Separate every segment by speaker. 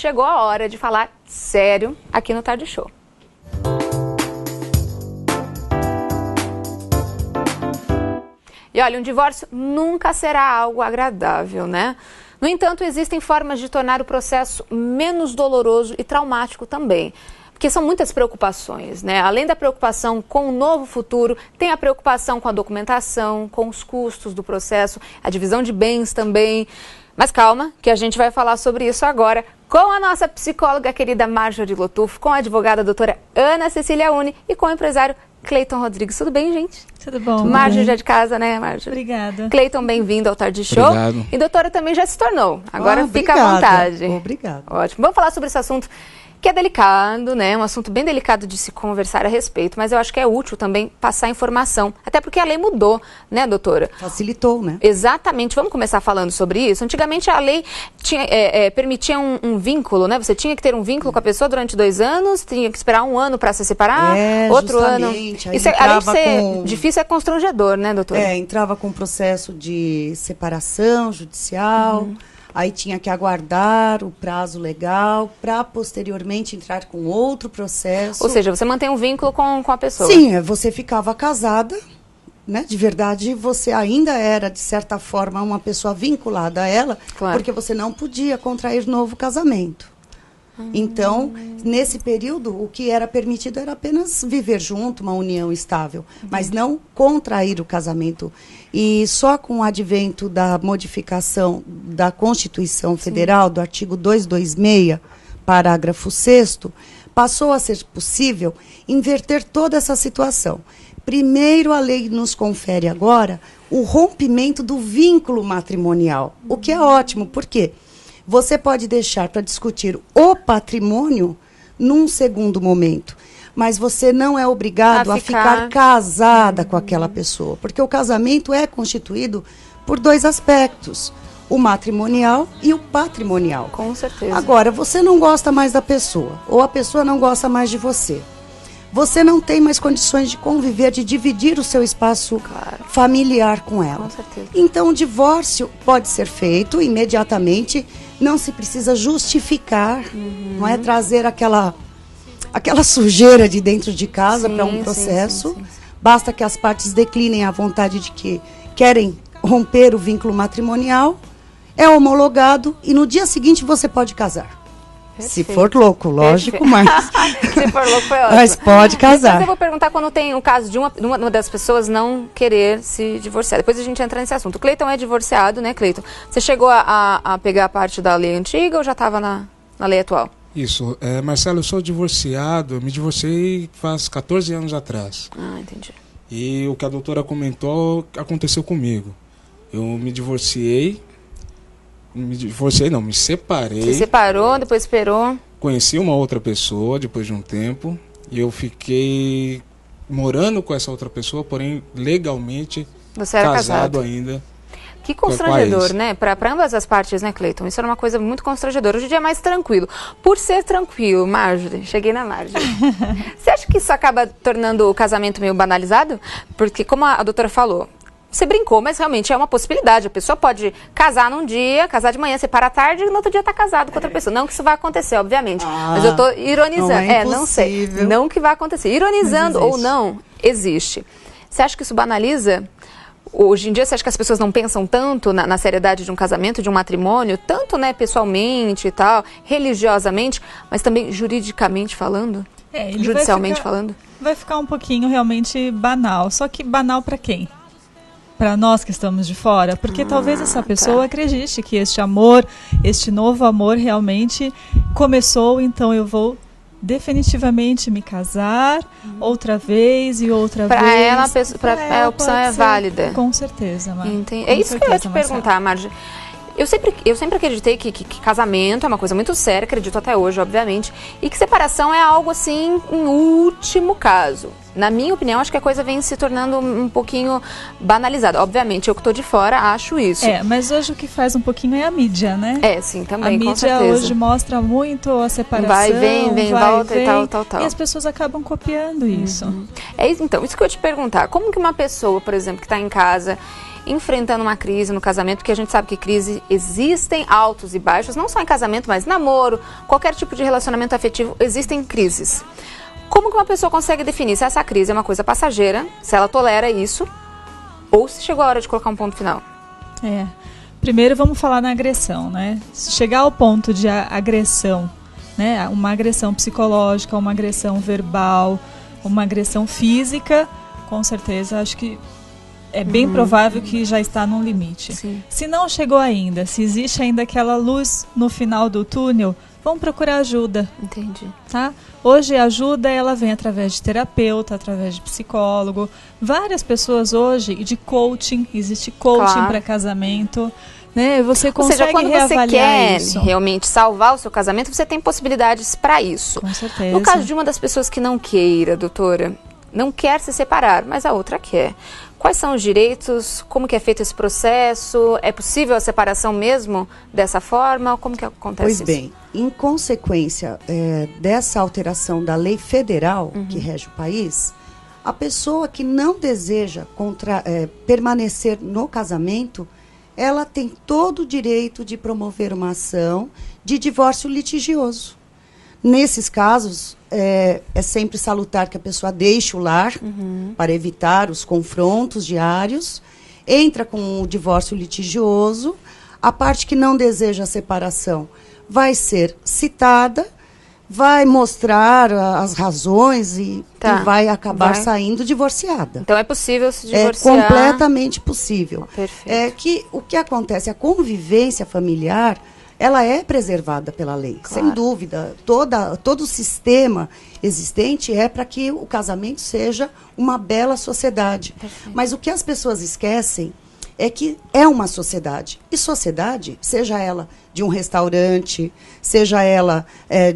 Speaker 1: chegou a hora de falar sério aqui no Tarde Show. E olha, um divórcio nunca será algo agradável, né? No entanto, existem formas de tornar o processo menos doloroso e traumático também. Porque são muitas preocupações, né? Além da preocupação com o novo futuro, tem a preocupação com a documentação, com os custos do processo, a divisão de bens também. Mas calma, que a gente vai falar sobre isso agora com a nossa psicóloga querida Marjorie Lotufo, com a advogada doutora Ana Cecília Uni e com o empresário Cleiton Rodrigues. Tudo bem, gente?
Speaker 2: Tudo bom.
Speaker 1: Marjorie já é de casa, né, Marjorie?
Speaker 2: Obrigada.
Speaker 1: Cleiton, bem-vindo ao Tarde Show.
Speaker 3: Obrigado.
Speaker 1: E doutora também já se tornou. Agora fica à vontade.
Speaker 4: Obrigada.
Speaker 1: Ótimo. Vamos falar sobre esse assunto que é delicado, né? Um assunto bem delicado de se conversar a respeito, mas eu acho que é útil também passar informação. Até porque a lei mudou, né, doutora?
Speaker 4: Facilitou, né?
Speaker 1: Exatamente. Vamos começar falando sobre isso. Antigamente a lei tinha, permitia um vínculo, né? Você tinha que ter um vínculo com a pessoa durante 2 anos, tinha que esperar 1 ano para se separar, outro ano.
Speaker 4: Aí
Speaker 1: Isso, além de ser difícil, é constrangedor, né, doutora?
Speaker 4: Entrava com processo de separação judicial. Aí tinha que aguardar o prazo legal para posteriormente entrar com outro processo.
Speaker 1: Ou seja, você mantém um vínculo com a pessoa.
Speaker 4: Sim, você ficava casada, né? De verdade, você ainda era, de certa forma, uma pessoa vinculada a ela,
Speaker 1: claro,
Speaker 4: porque você não podia contrair novo casamento. Então, nesse período, o que era permitido era apenas viver junto, uma união estável, mas não contrair o casamento. E só com o advento da modificação da Constituição Federal, do artigo 226, parágrafo 6º, passou a ser possível inverter toda essa situação. Primeiro, a lei nos confere agora o rompimento do vínculo matrimonial, o que é ótimo, por quê? Você pode deixar para discutir o patrimônio num segundo momento, mas você não é obrigado a ficar casada com aquela pessoa, porque o casamento é constituído por 2 aspectos, o matrimonial e o patrimonial.
Speaker 1: Com certeza.
Speaker 4: Agora, você não gosta mais da pessoa, ou a pessoa não gosta mais de você. Você não tem mais condições de conviver, de dividir o seu espaço familiar com ela.
Speaker 1: Com certeza.
Speaker 4: Então, o divórcio pode ser feito imediatamente, não se precisa justificar, não é trazer aquela sujeira de dentro de casa para um processo.
Speaker 1: Sim.
Speaker 4: Basta que as partes declinem a vontade de que querem romper o vínculo matrimonial, é homologado e no dia seguinte você pode casar.
Speaker 1: Perfeito.
Speaker 4: Se for louco, lógico, mas...
Speaker 1: Se for louco, foi ótimo.
Speaker 4: Mas pode casar.
Speaker 1: Depois eu vou perguntar quando tem o caso de uma das pessoas não querer se divorciar. Depois a gente entra nesse assunto. O Cleiton é divorciado, né, Cleiton? Você chegou a pegar a parte da lei antiga ou já estava na lei atual?
Speaker 3: Isso. Marcelo, eu sou divorciado. Me divorciei faz 14 anos atrás.
Speaker 1: Ah, entendi.
Speaker 3: E o que a doutora comentou aconteceu comigo. Eu me divorciei. Me separei.
Speaker 1: Você separou, depois esperou.
Speaker 3: Conheci uma outra pessoa depois de um tempo. E eu fiquei morando com essa outra pessoa, porém legalmente
Speaker 1: você era casado
Speaker 3: ainda.
Speaker 1: Que constrangedor, né? Para ambas as partes, né, Cleiton? Isso era uma coisa muito constrangedora. Hoje em dia é mais tranquilo. Por ser tranquilo, Marjorie, cheguei na Marjorie. Você acha que isso acaba tornando o casamento meio banalizado? Porque, como a doutora falou, você brincou, mas realmente é uma possibilidade. A pessoa pode casar num dia, casar de manhã, separar à tarde e no outro dia tá casado com outra pessoa. Não que isso vai acontecer, obviamente. Mas eu tô ironizando. Não sei. Não que vai acontecer. Ironizando ou não, existe. Você acha que isso banaliza? Hoje em dia, você acha que as pessoas não pensam tanto na seriedade de um casamento, de um matrimônio, tanto, né, pessoalmente e tal, religiosamente, mas também juridicamente falando? Judicialmente falando?
Speaker 2: Vai ficar um pouquinho realmente banal. Só que banal para quem? Para nós que estamos de fora, porque talvez essa pessoa acredite que este amor, este novo amor realmente começou, então eu vou definitivamente me casar outra vez e outra vez.
Speaker 1: Para ela, a opção é válida.
Speaker 2: Com certeza, Marjorie.
Speaker 1: É isso que eu ia te perguntar, Marjorie. Eu sempre acreditei que casamento é uma coisa muito séria, acredito até hoje, obviamente, e que separação é algo assim, em último caso. Na minha opinião, acho que a coisa vem se tornando um pouquinho banalizada. Obviamente, eu que estou de fora acho isso.
Speaker 2: Mas hoje o que faz um pouquinho é a mídia, né?
Speaker 1: Sim, também, com certeza.
Speaker 2: A mídia hoje mostra muito a separação.
Speaker 1: Vai, vem, volta e tal.
Speaker 2: E as pessoas acabam copiando isso.
Speaker 1: Então, isso que eu ia te perguntar. Como que uma pessoa, por exemplo, que está em casa, enfrentando uma crise no casamento, porque a gente sabe que crise existem altos e baixos, não só em casamento, mas namoro, qualquer tipo de relacionamento afetivo, existem crises. Como que uma pessoa consegue definir se essa crise é uma coisa passageira, se ela tolera isso, ou se chegou a hora de colocar um ponto final?
Speaker 2: Primeiro vamos falar na agressão, né? Se chegar ao ponto de agressão, né? Uma agressão psicológica, uma agressão verbal, uma agressão física, com certeza acho que é bem provável que já está num limite.
Speaker 1: Sim.
Speaker 2: Se não chegou ainda, se existe ainda aquela luz no final do túnel, vamos procurar ajuda.
Speaker 1: Entendi.
Speaker 2: Tá? Hoje a ajuda ela vem através de terapeuta, através de psicólogo. Várias pessoas hoje, de coaching, existe coaching para casamento. Né? Você consegue
Speaker 1: Ou seja, quando você quer
Speaker 2: isso.
Speaker 1: realmente salvar o seu casamento, você tem possibilidades para isso.
Speaker 2: Com certeza.
Speaker 1: No caso de uma das pessoas que não queira, doutora, não quer se separar, mas a outra quer. Quais são os direitos? Como que é feito esse processo? É possível a separação mesmo dessa forma? Como que acontece isso?
Speaker 4: Pois bem, em consequência dessa alteração da lei federal que rege o país, a pessoa que não deseja permanecer no casamento, ela tem todo o direito de promover uma ação de divórcio litigioso. Nesses casos, é sempre salutar que a pessoa deixe o lar para evitar os confrontos diários, entra com o divórcio litigioso, a parte que não deseja a separação vai ser citada, vai mostrar as razões e vai acabar saindo divorciada.
Speaker 1: Então é possível se divorciar?
Speaker 4: É completamente possível.
Speaker 1: Perfeito.
Speaker 4: O que acontece, a convivência familiar, ela é preservada pela lei, sem dúvida. Todo o sistema existente é para que o casamento seja uma bela sociedade.
Speaker 1: Perfeito.
Speaker 4: Mas o que as pessoas esquecem é que é uma sociedade. E sociedade, seja ela de um restaurante, seja ela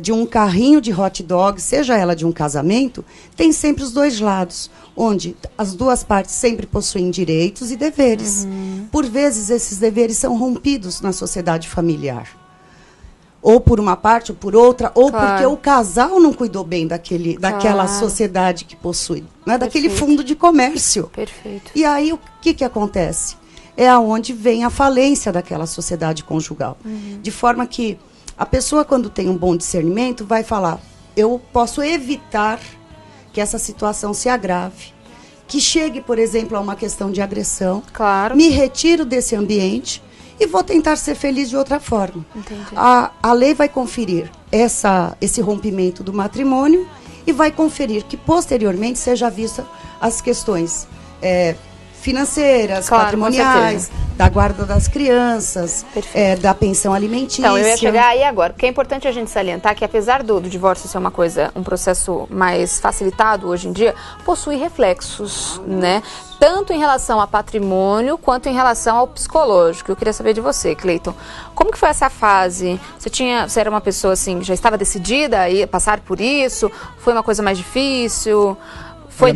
Speaker 4: de um carrinho de hot dog, seja ela de um casamento, tem sempre os dois lados, onde as duas partes sempre possuem direitos e deveres. Por vezes, esses deveres são rompidos na sociedade familiar. Ou por uma parte, ou por outra, ou porque o casal não cuidou bem daquela sociedade que possui, né? Daquele fundo de comércio.
Speaker 1: Perfeito.
Speaker 4: E aí, o que acontece? É aonde vem a falência daquela sociedade conjugal. De forma que a pessoa, quando tem um bom discernimento, vai falar, eu posso evitar que essa situação se agrave, que chegue, por exemplo, a uma questão de agressão, me retiro desse ambiente e vou tentar ser feliz de outra forma.
Speaker 1: Entendi.
Speaker 4: A lei vai conferir esse rompimento do matrimônio e vai conferir que, posteriormente, seja vista as questões financeiras, patrimoniais, da guarda das crianças, da pensão alimentícia.
Speaker 1: Então, eu ia chegar aí agora, porque é importante a gente salientar que, apesar do divórcio ser um processo mais facilitado hoje em dia, possui reflexos, né? Tanto em relação a patrimônio, quanto em relação ao psicológico. Eu queria saber de você, Cleiton. Como que foi essa fase? Você era uma pessoa, assim, que já estava decidida a passar por isso? Foi uma coisa mais difícil? Foi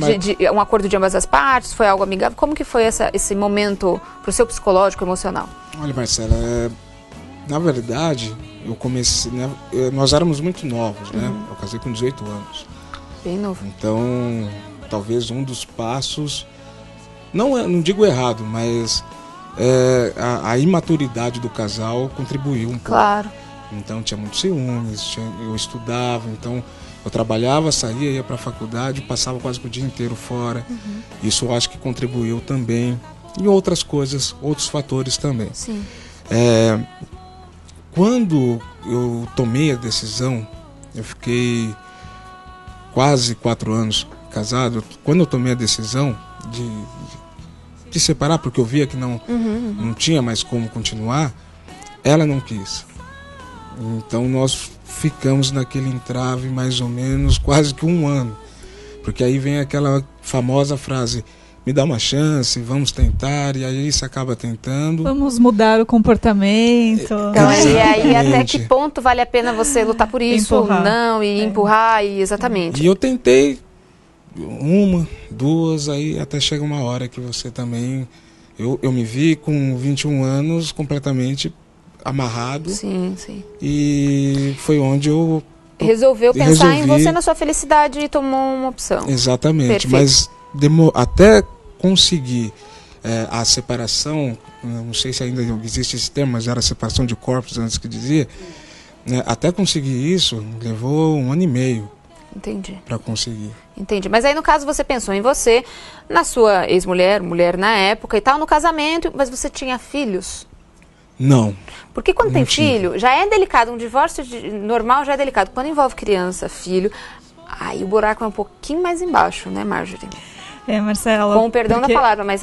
Speaker 1: um acordo de ambas as partes? Foi algo amigável? Como que foi esse momento para o seu psicológico emocional?
Speaker 3: Olha, Marcela, na verdade, eu comecei... nós éramos muito novos, né? Eu casei com 18 anos.
Speaker 1: Bem novo.
Speaker 3: Então, talvez um dos passos... Não digo errado, mas a imaturidade do casal contribuiu um pouco.
Speaker 1: Claro.
Speaker 3: Então, tinha muitos ciúmes, eu estudava, então... Eu trabalhava, saía, ia para a faculdade, passava quase o dia inteiro fora. Isso eu acho que contribuiu também. E outras coisas, outros fatores também.
Speaker 1: Sim.
Speaker 3: Quando eu tomei a decisão, eu fiquei quase 4 anos casado. Quando eu tomei a decisão de separar, porque eu via que não tinha mais como continuar, ela não quis. Então nós ficamos naquele entrave mais ou menos quase que 1 ano. Porque aí vem aquela famosa frase, me dá uma chance, vamos tentar, e aí você acaba tentando.
Speaker 2: Vamos mudar o comportamento.
Speaker 1: Então, e aí até que ponto vale a pena você lutar por isso, empurrar. Não, e empurrar, e exatamente.
Speaker 3: E eu tentei uma, duas, aí até chega uma hora que você também... Eu me vi com 21 anos completamente amarrado.
Speaker 1: Sim, sim.
Speaker 3: E foi onde eu
Speaker 1: resolveu pensar em você, na sua felicidade, e tomou uma opção.
Speaker 3: Exatamente.
Speaker 1: Perfeito.
Speaker 3: Mas até conseguir a separação, não sei se ainda existe esse termo, mas era a separação de corpos antes que dizia, né, até conseguir isso levou 1 ano e meio.
Speaker 1: Entendi.
Speaker 3: Para conseguir.
Speaker 1: Entendi. Mas aí, no caso, você pensou em você, na sua ex-mulher, mulher na época e tal, no casamento, mas você tinha filhos?
Speaker 3: Não.
Speaker 1: Porque quando tem filho, já é delicado. Um divórcio normal já é delicado. Quando envolve criança, filho, aí o buraco é um pouquinho mais embaixo, né, Marjorie?
Speaker 2: Marcela...
Speaker 1: Com o perdão da palavra, mas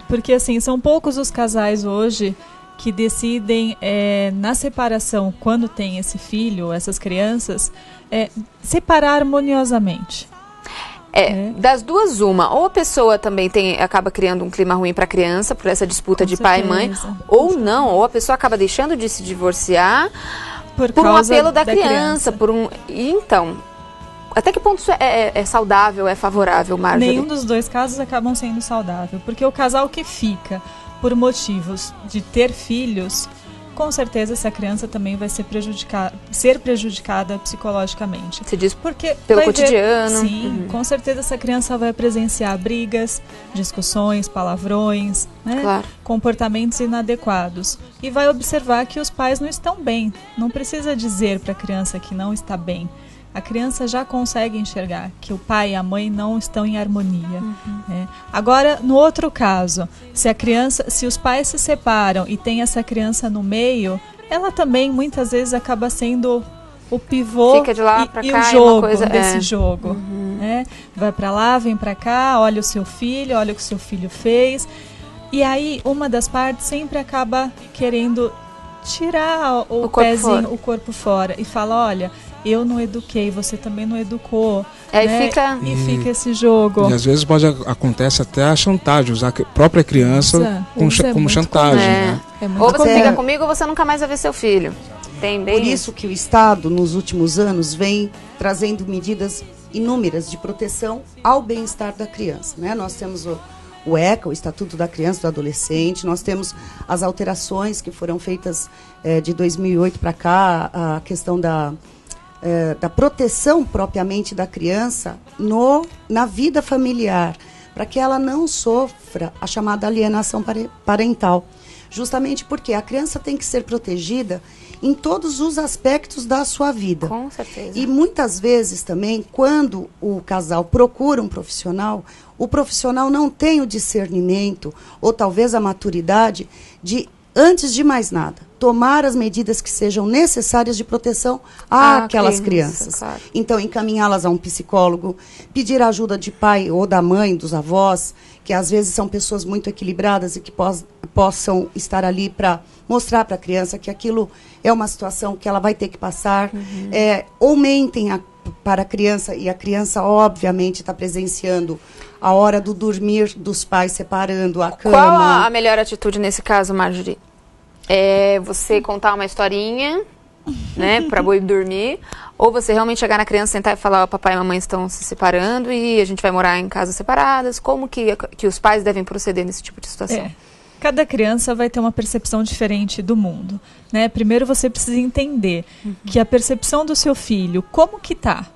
Speaker 2: porque assim, são poucos os casais hoje que decidem, na separação, quando tem esse filho, essas crianças, separar harmoniosamente.
Speaker 1: Das duas, uma. Ou a pessoa também acaba criando um clima ruim para a criança, por essa disputa de pai e mãe, ou não. Ou a pessoa acaba deixando de se divorciar por um apelo da criança. Então, até que ponto isso é saudável, é favorável, Marjorie?
Speaker 2: Nenhum dos dois casos acabam sendo saudável, porque o casal que fica por motivos de ter filhos, com certeza essa criança também vai ser prejudicada psicologicamente.
Speaker 1: Você diz
Speaker 2: porque
Speaker 1: pelo cotidiano?
Speaker 2: Sim, com certeza essa criança vai presenciar brigas, discussões, palavrões, né?
Speaker 1: Claro.
Speaker 2: Comportamentos inadequados. E vai observar que os pais não estão bem. Não precisa dizer para a criança que não está bem. A criança já consegue enxergar que o pai e a mãe não estão em harmonia. Né? Agora, no outro caso, se os pais se separam e tem essa criança no meio, ela também muitas vezes acaba sendo o pivô
Speaker 1: Fica de lá pra cá,
Speaker 2: o jogo
Speaker 1: coisa,
Speaker 2: desse jogo. Né? Vai para lá, vem para cá, olha o seu filho, olha o que o seu filho fez. E aí, uma das partes sempre acaba querendo tirar o pezinho, o corpo fora. E fala, olha... eu não eduquei, você também não educou.
Speaker 1: Aí
Speaker 2: né? fica esse jogo.
Speaker 3: E às vezes acontece até a chantagem, usar a própria criança como chantagem. Né?
Speaker 1: Ou você fica comigo ou você nunca mais vai ver seu filho. Tem bem
Speaker 4: Por isso que o Estado, nos últimos anos, vem trazendo medidas inúmeras de proteção ao bem-estar da criança. Né? Nós temos o ECA, o Estatuto da Criança e do Adolescente, nós temos as alterações que foram feitas de 2008 para cá, a questão da proteção propriamente da criança na vida familiar, para que ela não sofra a chamada alienação parental. Justamente porque a criança tem que ser protegida em todos os aspectos da sua vida.
Speaker 1: Com certeza.
Speaker 4: E muitas vezes também, quando o casal procura um profissional, o profissional não tem o discernimento ou talvez a maturidade de, antes de mais nada, tomar as medidas que sejam necessárias de proteção àquelas crianças.
Speaker 1: Claro.
Speaker 4: Então, encaminhá-las a um psicólogo, pedir a ajuda de pai ou da mãe, dos avós, que às vezes são pessoas muito equilibradas e que possam estar ali para mostrar para a criança que aquilo é uma situação que ela vai ter que passar. Ou mentem para a criança, e a criança, obviamente, está presenciando a hora do dormir dos pais, separando a cama.
Speaker 1: Qual a melhor atitude nesse caso, Marjorie? É você contar uma historinha, né, para boi dormir, ou você realmente chegar na criança, sentar e falar, o papai e a mamãe estão se separando e a gente vai morar em casas separadas. Como que os pais devem proceder nesse tipo de situação?
Speaker 2: Cada criança vai ter uma percepção diferente do mundo, né? Primeiro você precisa entender que a percepção do seu filho, como que tá?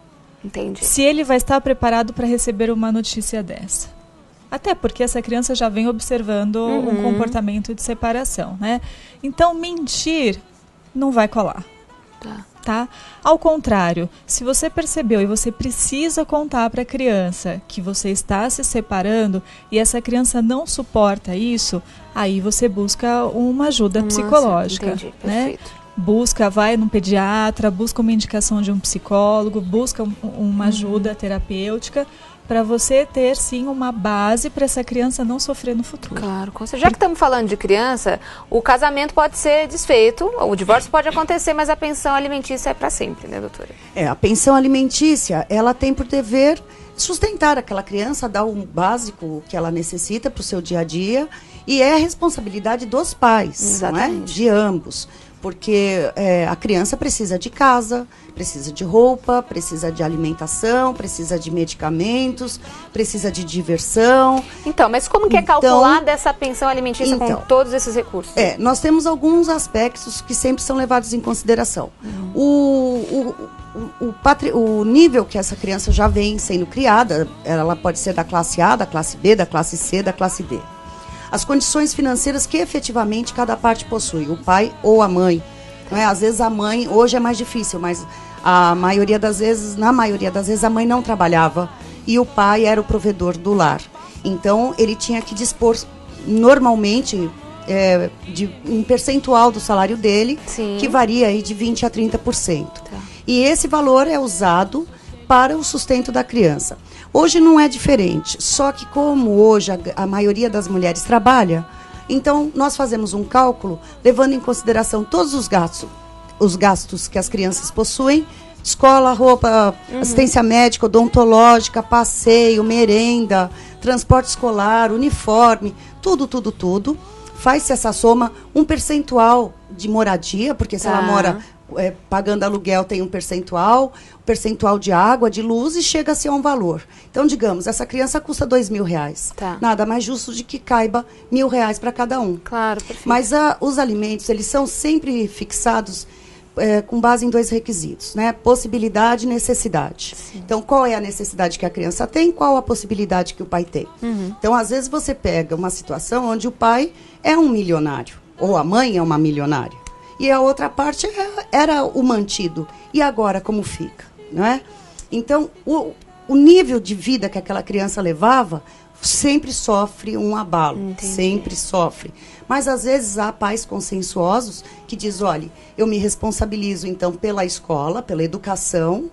Speaker 1: Entendi.
Speaker 2: Se ele vai estar preparado para receber uma notícia dessa. Até porque essa criança já vem observando um comportamento de separação, né? Então, mentir não vai colar. Tá? Ao contrário, se você percebeu e você precisa contar para a criança que você está se separando e essa criança não suporta isso, aí você busca uma ajuda psicológica.
Speaker 1: Entendi,
Speaker 2: né? Vai no pediatra, busca uma indicação de um psicólogo, busca uma ajuda terapêutica, para você ter, sim, uma base para essa criança não sofrer no futuro.
Speaker 1: Claro, já que estamos falando de criança, o casamento pode ser desfeito, o divórcio pode acontecer, mas a pensão alimentícia é para sempre, né, doutora?
Speaker 4: A pensão alimentícia, ela tem por dever sustentar aquela criança, dar o básico que ela necessita para o seu dia a dia, e é a responsabilidade dos pais, não é? De ambos. Porque a criança precisa de casa, precisa de roupa, precisa de alimentação, precisa de medicamentos, precisa de diversão.
Speaker 1: Então, mas como que é calculada essa pensão alimentícia com todos esses recursos?
Speaker 4: Nós temos alguns aspectos que sempre são levados em consideração. O nível que essa criança já vem sendo criada, ela pode ser da classe A, da classe B, da classe C, da classe D. As condições financeiras que efetivamente cada parte possui, o pai ou a mãe. Não é? Às vezes a mãe, hoje é mais difícil, mas na maioria das vezes a mãe não trabalhava e o pai era o provedor do lar. Então ele tinha que dispor normalmente de um percentual do salário dele,
Speaker 1: Sim.
Speaker 4: que varia aí de 20% a 30%.
Speaker 1: Tá.
Speaker 4: E esse valor é usado para o sustento da criança. Hoje não é diferente, só que como hoje a maioria das mulheres trabalha, então nós fazemos um cálculo levando em consideração todos os gastos que as crianças possuem, escola, roupa, assistência médica, odontológica, passeio, merenda, transporte escolar, uniforme, tudo. Faz-se essa soma, um percentual de moradia, porque se ela mora pagando aluguel tem um percentual de água, de luz e chega-se a um valor. Então, digamos, essa criança custa R$2.000.
Speaker 1: Tá.
Speaker 4: Nada mais justo de que caiba R$1.000 para cada um.
Speaker 1: Claro, perfeito.
Speaker 4: Mas os alimentos, eles são sempre fixados com base em 2 requisitos, né? Possibilidade e necessidade.
Speaker 1: Sim.
Speaker 4: Então, qual é a necessidade que a criança tem, qual a possibilidade que o pai tem. Então, às vezes você pega uma situação onde o pai é um milionário, ou a mãe é uma milionária, e a outra parte era o mantido. E agora como fica, não é? Então, o nível de vida que aquela criança levava sempre sofre um abalo.
Speaker 1: Entendi.
Speaker 4: Sempre sofre. Mas, às vezes, há pais consciençosos que dizem, olha, eu me responsabilizo, então, pela escola, pela educação,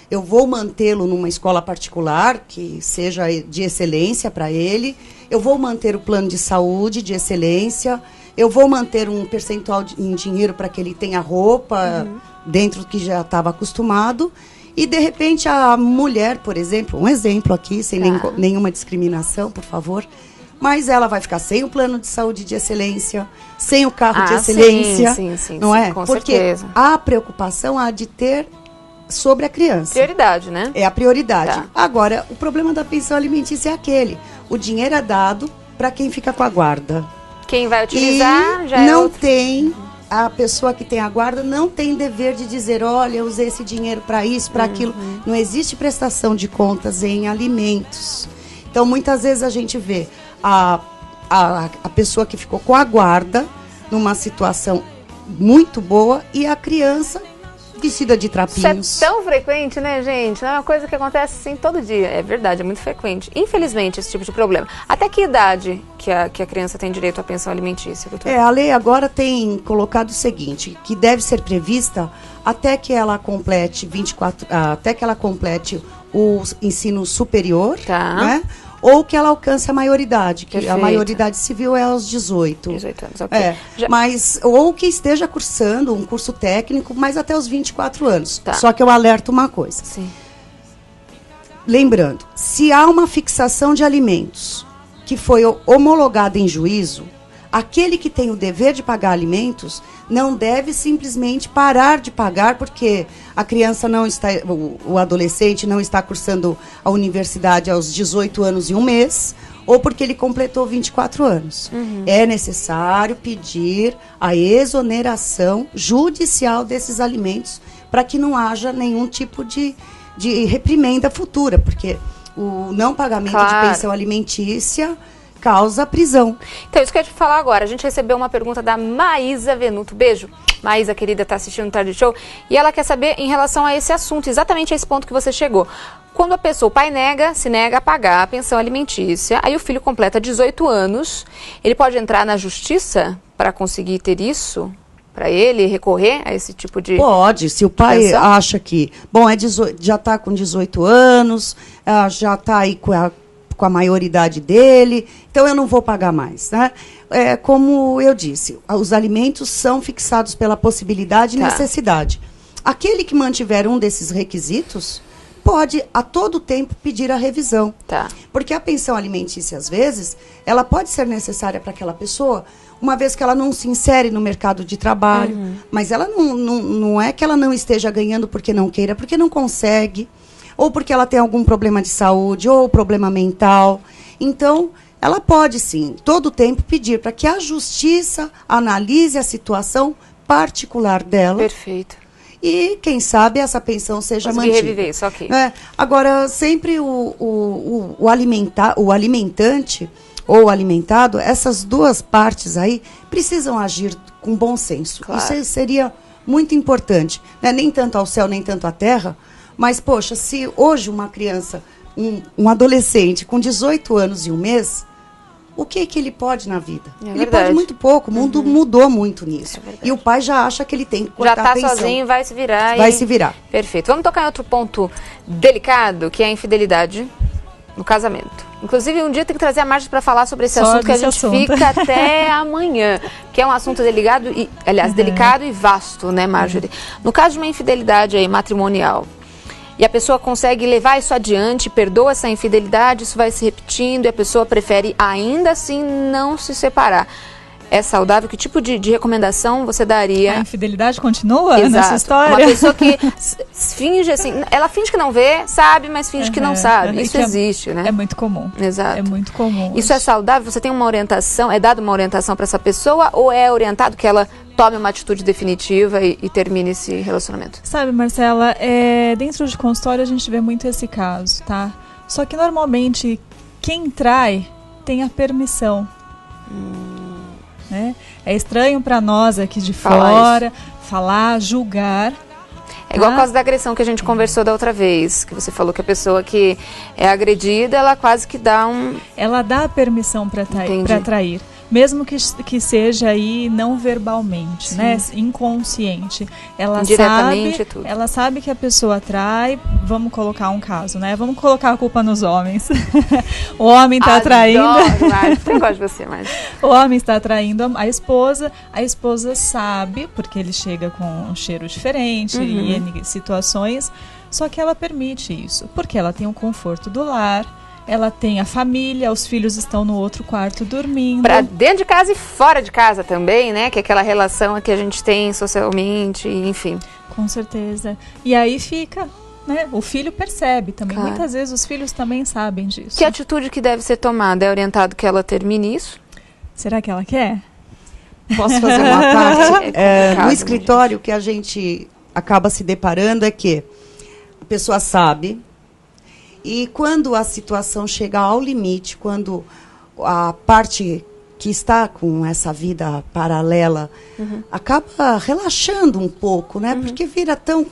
Speaker 4: eu vou mantê-lo numa escola particular, que seja de excelência para ele, eu vou manter o plano de saúde de excelência, eu vou manter um percentual em dinheiro para que ele tenha roupa dentro do que já estava acostumado. E, de repente, a mulher, por exemplo, um exemplo aqui, sem nenhuma discriminação, por favor, mas ela vai ficar sem o plano de saúde de excelência, sem o carro de excelência,
Speaker 1: sim,
Speaker 4: não é?
Speaker 1: Com
Speaker 4: Porque
Speaker 1: certeza.
Speaker 4: a preocupação há de ter sobre a criança.
Speaker 1: Prioridade, né?
Speaker 4: É a prioridade.
Speaker 1: Tá.
Speaker 4: Agora, o problema da pensão alimentícia é aquele. O dinheiro é dado para quem fica com a guarda.
Speaker 1: Quem vai utilizar
Speaker 4: E
Speaker 1: já é
Speaker 4: não
Speaker 1: outro.
Speaker 4: tem, a pessoa que tem a guarda não tem dever de dizer, olha, eu usei esse dinheiro para isso, para aquilo. Não existe prestação de contas em alimentos. Então, muitas vezes a gente vê a pessoa que ficou com a guarda numa situação muito boa e a criança vestida de
Speaker 1: Isso
Speaker 4: trapinhos.
Speaker 1: é tão frequente, né, gente? Não é uma coisa que acontece assim todo dia. É verdade, é muito frequente. Infelizmente, esse tipo de problema. Até que idade que a criança tem direito à pensão alimentícia, doutora?
Speaker 4: A lei agora tem colocado o seguinte, que deve ser prevista até que ela complete até que ela complete o ensino superior,
Speaker 1: Tá.
Speaker 4: né? Ou que ela alcance a maioridade, que a
Speaker 1: Perfeito.
Speaker 4: maioridade civil é aos 18.
Speaker 1: 18 anos, ok.
Speaker 4: Mas, ou que esteja cursando um curso técnico, mas até os 24 anos.
Speaker 1: Tá.
Speaker 4: Só que eu alerto uma coisa.
Speaker 1: Sim.
Speaker 4: Lembrando, se há uma fixação de alimentos que foi homologada em juízo, aquele que tem o dever de pagar alimentos não deve simplesmente parar de pagar porque a criança não está, o adolescente não está cursando a universidade aos 18 anos e um mês, ou porque ele completou 24 anos. É necessário pedir a exoneração judicial desses alimentos para que não haja nenhum tipo de reprimenda futura, porque o não pagamento de pensão alimentícia causa prisão.
Speaker 1: Então, isso que eu ia te falar agora. A gente recebeu uma pergunta da Maísa Venuto. Beijo. Maísa, querida, está assistindo o Tarde Show. E ela quer saber em relação a esse assunto, exatamente a esse ponto que você chegou. Quando a pessoa, o pai se nega a pagar a pensão alimentícia, aí o filho completa 18 anos, ele pode entrar na justiça para conseguir ter isso? Para ele recorrer a esse tipo de...
Speaker 4: Pode, se o pai
Speaker 1: pensão?
Speaker 4: acha que, bom, já está com 18 anos, já está aí com a maioridade dele, então eu não vou pagar mais, né? Como eu disse, os alimentos são fixados pela possibilidade e necessidade. Aquele que mantiver um desses requisitos pode a todo tempo pedir a revisão.
Speaker 1: Tá.
Speaker 4: Porque a pensão alimentícia, às vezes, ela pode ser necessária para aquela pessoa, uma vez que ela não se insere no mercado de trabalho, mas ela não é que ela não esteja ganhando porque não queira, porque não consegue, ou porque ela tem algum problema de saúde, ou problema mental. Então, ela pode, sim, todo tempo pedir para que a justiça analise a situação particular dela.
Speaker 1: Perfeito.
Speaker 4: E, quem sabe, essa pensão seja
Speaker 1: Consegui
Speaker 4: mantida.
Speaker 1: reviver isso, ok.
Speaker 4: Agora, sempre o alimentante ou alimentado, essas duas partes aí precisam agir com bom senso.
Speaker 1: Claro.
Speaker 4: Isso seria muito importante. Né? Nem tanto ao céu, nem tanto à terra, mas, poxa, se hoje uma criança, um adolescente com 18 anos e 1 mês, o que ele pode na vida? Ele pode muito pouco, o mundo mudou muito nisso. E o pai já acha que ele tem que cortar a pensão.
Speaker 1: Já está sozinho, vai se virar.
Speaker 4: Vai se virar.
Speaker 1: Perfeito. Vamos tocar em outro ponto delicado, que é a infidelidade no casamento. Inclusive, um dia tem que trazer a Marjorie para falar sobre esse assunto, que a gente fica até amanhã, que é um assunto delicado e vasto, né, Marjorie? No caso de uma infidelidade aí, matrimonial, e a pessoa consegue levar isso adiante, perdoa essa infidelidade, isso vai se repetindo e a pessoa prefere ainda assim não se separar. É saudável? Que tipo de recomendação você daria?
Speaker 2: A infidelidade continua nessa história?
Speaker 1: Uma pessoa que finge assim, ela finge que não vê, sabe, mas finge que não sabe. Isso existe, né?
Speaker 2: É muito comum.
Speaker 1: Exato.
Speaker 2: É muito comum.
Speaker 1: Isso é saudável? Você tem uma orientação, é dada uma orientação para essa pessoa ou é orientado que ela tome uma atitude definitiva e termine esse relacionamento?
Speaker 2: Sabe, Marcela, dentro de consultório a gente vê muito esse caso, tá? Só que normalmente quem trai tem a permissão. Né? É estranho para nós aqui de fora falar, julgar.
Speaker 1: É igual a causa da agressão que a gente conversou da outra vez, que você falou que a pessoa que é agredida, ela quase que dá
Speaker 2: Ela dá a permissão para trair. Mesmo que seja aí não verbalmente, né, inconsciente, ela sabe que a pessoa trai. Vamos colocar um caso, né? Vamos colocar a culpa nos homens. O homem está traindo.
Speaker 1: Eu gosto de você, mas
Speaker 2: o homem está traindo a esposa sabe, porque ele chega com um cheiro diferente e N situações, só que ela permite isso, porque ela tem o conforto do lar. Ela tem a família, os filhos estão no outro quarto dormindo.
Speaker 1: Para dentro de casa e fora de casa também, né? Que é aquela relação que a gente tem socialmente, enfim.
Speaker 2: Com certeza. E aí fica, né? O filho percebe também.
Speaker 1: Claro.
Speaker 2: Muitas vezes os filhos também sabem disso.
Speaker 1: Que atitude que deve ser tomada? É orientado que ela termine isso?
Speaker 2: Será que ela quer?
Speaker 4: Posso fazer uma parte? No escritório, o que a gente acaba se deparando é que a pessoa sabe. E quando a situação chega ao limite, quando a parte que está com essa vida paralela acaba relaxando um pouco, né? Porque vira tão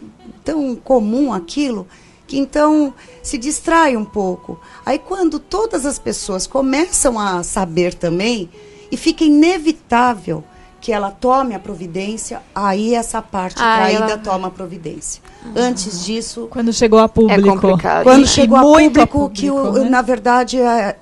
Speaker 4: comum aquilo que então se distrai um pouco. Aí quando todas as pessoas começam a saber também e fica inevitável que ela tome a providência, aí essa parte traída toma a providência. Antes disso...
Speaker 2: Quando chegou a público.
Speaker 1: É complicado.
Speaker 4: Quando chegou a público, que né? Na verdade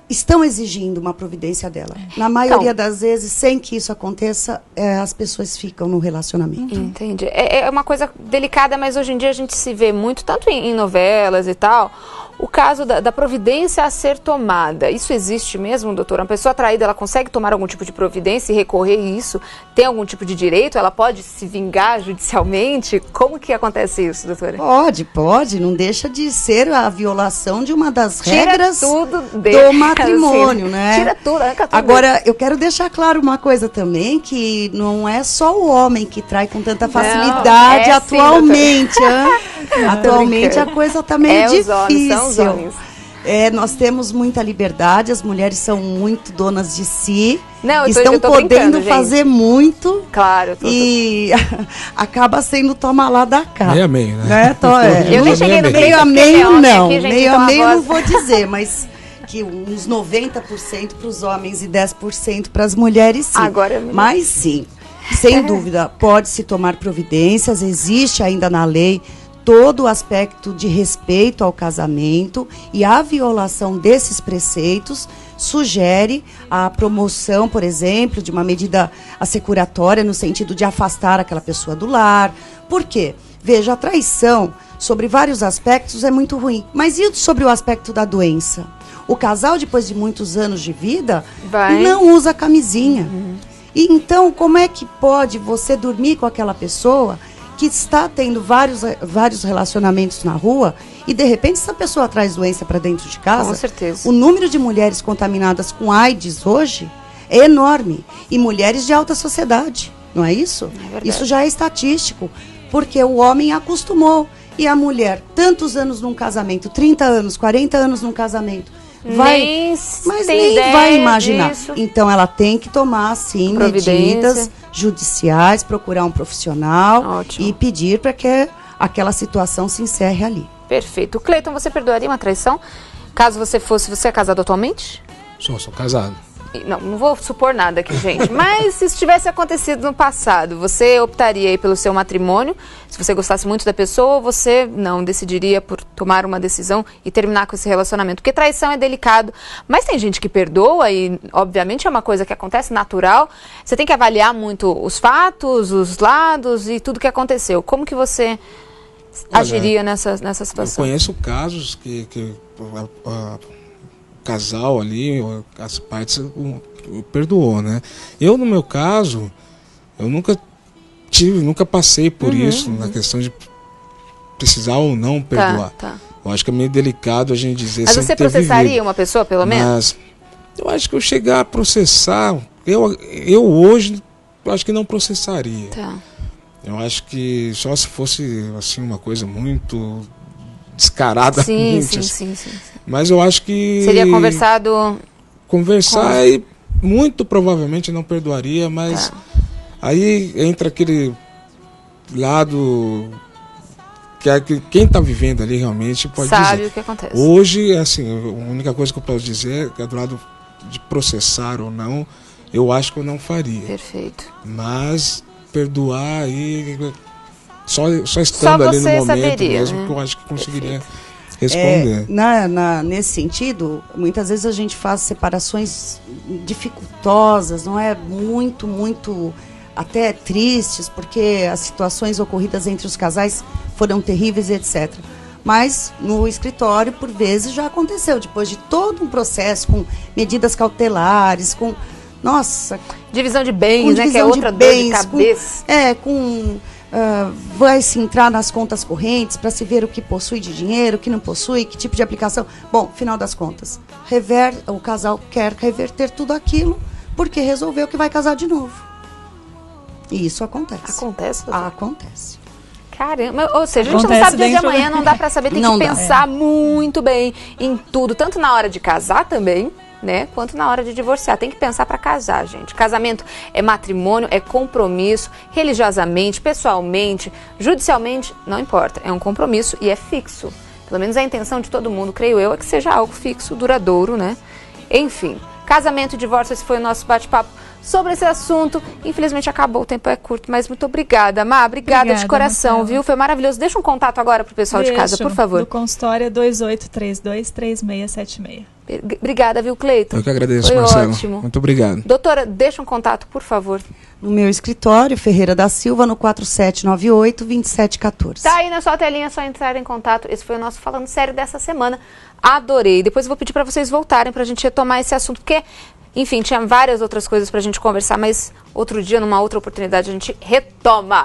Speaker 4: estão exigindo uma providência dela. Na maioria das vezes, sem que isso aconteça, as pessoas ficam no relacionamento.
Speaker 1: Entendi. É uma coisa delicada, mas hoje em dia a gente se vê muito, tanto em novelas e tal, o caso da providência a ser tomada. Isso existe mesmo, doutora? Uma pessoa traída, ela consegue tomar algum tipo de providência e recorrer a isso? Tem algum tipo de direito? Ela pode se vingar judicialmente? Como que acontece isso, doutora?
Speaker 4: Pode. Não deixa de ser a violação de uma das regras
Speaker 1: do
Speaker 4: matrimônio, né?
Speaker 1: Tira tudo, arranca tudo.
Speaker 4: Agora, eu quero deixar claro uma coisa também, que não é só o homem que trai com tanta facilidade atualmente. Atualmente a coisa está meio difícil.
Speaker 1: Os homens.
Speaker 4: Nós temos muita liberdade, as mulheres são muito donas de si,
Speaker 1: estão
Speaker 4: podendo fazer muito,
Speaker 1: claro,
Speaker 4: e acaba sendo toma lá da cá.
Speaker 3: Meio a meio, né?
Speaker 1: Eu nem cheguei no
Speaker 4: meio a meio, não. Meio a meio não vou dizer, mas que uns 90% para os homens e 10% para as mulheres, sim. Mas sim, sem dúvida, pode-se tomar providências, existe ainda na lei todo o aspecto de respeito ao casamento, e a violação desses preceitos sugere a promoção, por exemplo, de uma medida assecuratória no sentido de afastar aquela pessoa do lar. Por quê? Veja, a traição sobre vários aspectos, é muito ruim. Mas e sobre o aspecto da doença? O casal, depois de muitos anos de vida, não usa camisinha. E então, como é que pode você dormir com aquela pessoa que está tendo vários relacionamentos na rua e, de repente, essa pessoa traz doença para dentro de casa?
Speaker 1: Com certeza.
Speaker 4: O número de mulheres contaminadas com AIDS hoje é enorme. E mulheres de alta sociedade, não é isso?
Speaker 1: É
Speaker 4: isso já é estatístico, porque o homem acostumou. E a mulher, tantos anos num casamento, 30 anos, 40 anos num casamento, mas nem vai imaginar. Disso. Então ela tem que tomar, sim, medidas judiciais, procurar um profissional e pedir para que aquela situação se encerre ali.
Speaker 1: Perfeito. Cleiton, você perdoaria uma traição? Caso você é casado atualmente?
Speaker 3: Sou casado.
Speaker 1: Não vou supor nada aqui, gente. Mas se isso tivesse acontecido no passado, você optaria aí pelo seu matrimônio? Se você gostasse muito da pessoa, ou você não decidiria por tomar uma decisão e terminar com esse relacionamento? Porque traição é delicado, mas tem gente que perdoa e, obviamente, é uma coisa que acontece natural. Você tem que avaliar muito os fatos, os lados e tudo que aconteceu. Como que você agiria nessa situação?
Speaker 3: Eu conheço casos que casal ali, as partes perdoou, né? Eu, no meu caso, eu nunca passei por isso, na questão de precisar ou não perdoar.
Speaker 1: Tá.
Speaker 3: Eu acho que é meio delicado a gente dizer.
Speaker 1: Mas você processaria uma pessoa, pelo menos?
Speaker 3: Mas eu acho que eu chegar a processar, eu hoje, eu acho que não processaria.
Speaker 1: Tá.
Speaker 3: Eu acho que só se fosse, assim, uma coisa muito descaradamente.
Speaker 1: Sim.
Speaker 3: Mas eu acho que
Speaker 1: seria conversar
Speaker 3: e muito provavelmente não perdoaria, mas aí entra aquele lado que quem está vivendo ali realmente pode
Speaker 1: sabe
Speaker 3: dizer.
Speaker 1: O que acontece.
Speaker 3: Hoje, assim, a única coisa que eu posso dizer é do lado de processar ou não, eu acho que eu não faria.
Speaker 1: Perfeito.
Speaker 3: Mas perdoar aí só estando ali no momento
Speaker 1: saberia,
Speaker 3: mesmo,
Speaker 1: né?
Speaker 3: que eu acho que conseguiria responder.
Speaker 4: Nesse sentido, muitas vezes a gente faz separações dificultosas, não é? Muito até tristes, porque as situações ocorridas entre os casais foram terríveis, etc. Mas no escritório, por vezes, já aconteceu, depois de todo um processo com medidas cautelares, com... Nossa!
Speaker 1: Divisão de bens, né? Que é outra dor de cabeça.
Speaker 4: Vai se entrar nas contas correntes para se ver o que possui de dinheiro, o que não possui, que tipo de aplicação. Bom, final das contas, o casal quer reverter tudo aquilo porque resolveu que vai casar de novo. E isso acontece.
Speaker 1: Acontece?
Speaker 4: Acontece.
Speaker 1: Caramba, ou seja, a gente não sabe o dia de amanhã, não dá para saber, tem que pensar muito bem em tudo, tanto na hora de casar também, né, quanto na hora de divorciar. Tem que pensar para casar, gente. Casamento é matrimônio, é compromisso, religiosamente, pessoalmente, judicialmente, não importa. É um compromisso e é fixo. Pelo menos a intenção de todo mundo, creio eu, é que seja algo fixo, duradouro, né? Enfim, casamento e divórcio, esse foi o nosso bate-papo sobre esse assunto. Infelizmente acabou, o tempo é curto, mas muito obrigada, Má. Obrigada de coração,
Speaker 2: Marcela.
Speaker 1: Viu? Foi maravilhoso. Deixa um contato agora pro pessoal de casa, por favor.
Speaker 2: Do consultório 28323676.
Speaker 1: Obrigada, viu, Cleiton?
Speaker 3: Eu que agradeço,
Speaker 1: foi
Speaker 3: Marcelo.
Speaker 1: Ótimo.
Speaker 3: Muito obrigado.
Speaker 1: Doutora, deixa um contato, por favor.
Speaker 4: No meu escritório, Ferreira da Silva, no 4798-2714.
Speaker 1: Tá aí na sua telinha, é só entrar em contato. Esse foi o nosso Falando Sério dessa semana. Adorei. Depois eu vou pedir para vocês voltarem para a gente retomar esse assunto, porque, enfim, tinha várias outras coisas para a gente conversar, mas outro dia, numa outra oportunidade, a gente retoma.